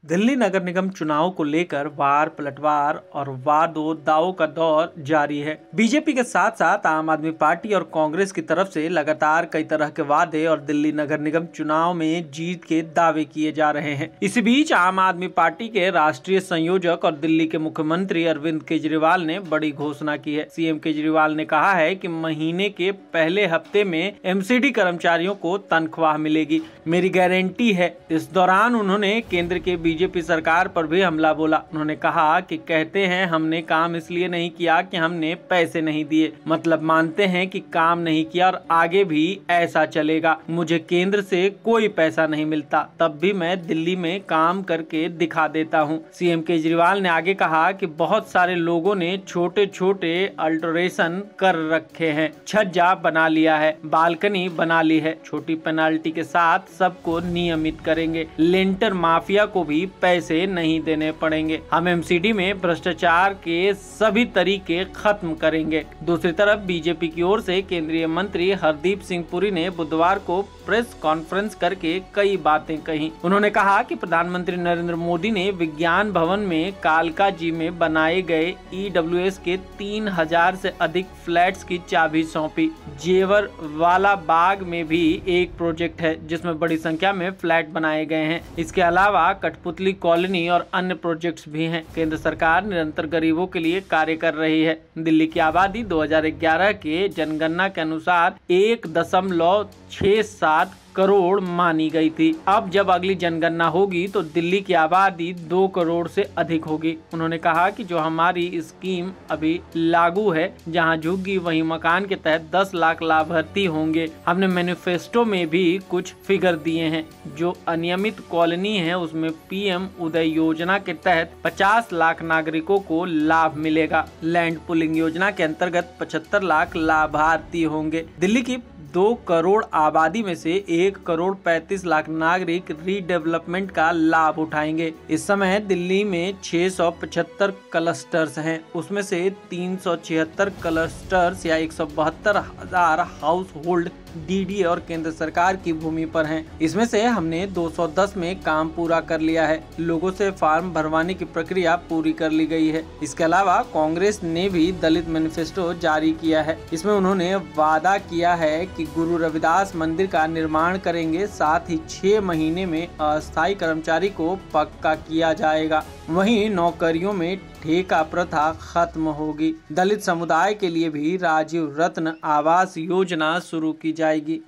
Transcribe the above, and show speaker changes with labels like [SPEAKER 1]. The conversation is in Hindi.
[SPEAKER 1] दिल्ली नगर निगम चुनाव को लेकर वार पलटवार और वादों दावों का दौर जारी है। बीजेपी के साथ साथ आम आदमी पार्टी और कांग्रेस की तरफ से लगातार कई तरह के वादे और दिल्ली नगर निगम चुनाव में जीत के दावे किए जा रहे हैं। इसी बीच आम आदमी पार्टी के राष्ट्रीय संयोजक और दिल्ली के मुख्यमंत्री अरविंद केजरीवाल ने बड़ी घोषणा की है। सीएम केजरीवाल ने कहा है कि महीने के पहले हफ्ते में एमसीडी कर्मचारियों को तनख्वाह मिलेगी, मेरी गारंटी है। इस दौरान उन्होंने केंद्र के बीजेपी सरकार पर भी हमला बोला। उन्होंने कहा कि कहते हैं हमने काम इसलिए नहीं किया कि हमने पैसे नहीं दिए, मतलब मानते हैं कि काम नहीं किया और आगे भी ऐसा चलेगा। मुझे केंद्र से कोई पैसा नहीं मिलता, तब भी मैं दिल्ली में काम करके दिखा देता हूं। सीएम केजरीवाल ने आगे कहा कि बहुत सारे लोगों ने छोटे छोटे अल्टरेशन कर रखे हैं, छज्जा बना लिया है, बालकनी बना ली है, छोटी पेनाल्टी के साथ सबको नियमित करेंगे, लेंटर माफिया को भी पैसे नहीं देने पड़ेंगे, हम एमसीडी में भ्रष्टाचार के सभी तरीके खत्म करेंगे। दूसरी तरफ बीजेपी की ओर से केंद्रीय मंत्री हरदीप सिंह पुरी ने बुधवार को प्रेस कॉन्फ्रेंस करके कई बातें कही। उन्होंने कहा कि प्रधानमंत्री नरेंद्र मोदी ने विज्ञान भवन में कालका जी में बनाए गए ईडब्ल्यूएस के 3000 से अधिक फ्लैट्स की चाबी सौंपी। जेवर वाला बाग में भी एक प्रोजेक्ट है जिसमें बड़ी संख्या में फ्लैट बनाए गए हैं। इसके अलावा कठपुतली कॉलोनी और अन्य प्रोजेक्ट्स भी हैं। केंद्र सरकार निरंतर गरीबों के लिए कार्य कर रही है। दिल्ली की आबादी 2011 के जनगणना के अनुसार 1.67 करोड़ मानी गई थी। अब जब अगली जनगणना होगी तो दिल्ली की आबादी 2 करोड़ से अधिक होगी। उन्होंने कहा कि जो हमारी स्कीम अभी लागू है, जहां झुग्गी वहीं मकान के तहत 10 लाख लाभार्थी होंगे। हमने मैनिफेस्टो में भी कुछ फिगर दिए हैं। जो अनियमित कॉलोनी है उसमें पीएम उदय योजना के तहत 50 लाख नागरिकों को लाभ मिलेगा। लैंड पुलिंग योजना के अंतर्गत 75 लाख लाभार्थी होंगे। दिल्ली की 2 करोड़ आबादी में से 1 करोड़ 35 लाख नागरिक रीडेवलपमेंट का लाभ उठाएंगे। इस समय दिल्ली में 675 क्लस्टर्स हैं, उसमें से 376 क्लस्टर्स या 172,000 हाउस होल्ड डीडीए और केंद्र सरकार की भूमि पर हैं। इसमें से हमने 210 में काम पूरा कर लिया है। लोगों से फॉर्म भरवाने की प्रक्रिया पूरी कर ली गई है। इसके अलावा कांग्रेस ने भी दलित मैनिफेस्टो जारी किया है। इसमें उन्होंने वादा किया है कि गुरु रविदास मंदिर का निर्माण करेंगे, साथ ही 6 महीने में अस्थायी कर्मचारी को पक्का किया जाएगा। वहीं नौकरियों में ठेका प्रथा खत्म होगी। दलित समुदाय के लिए भी राजीव रत्न आवास योजना शुरू की जाएगी।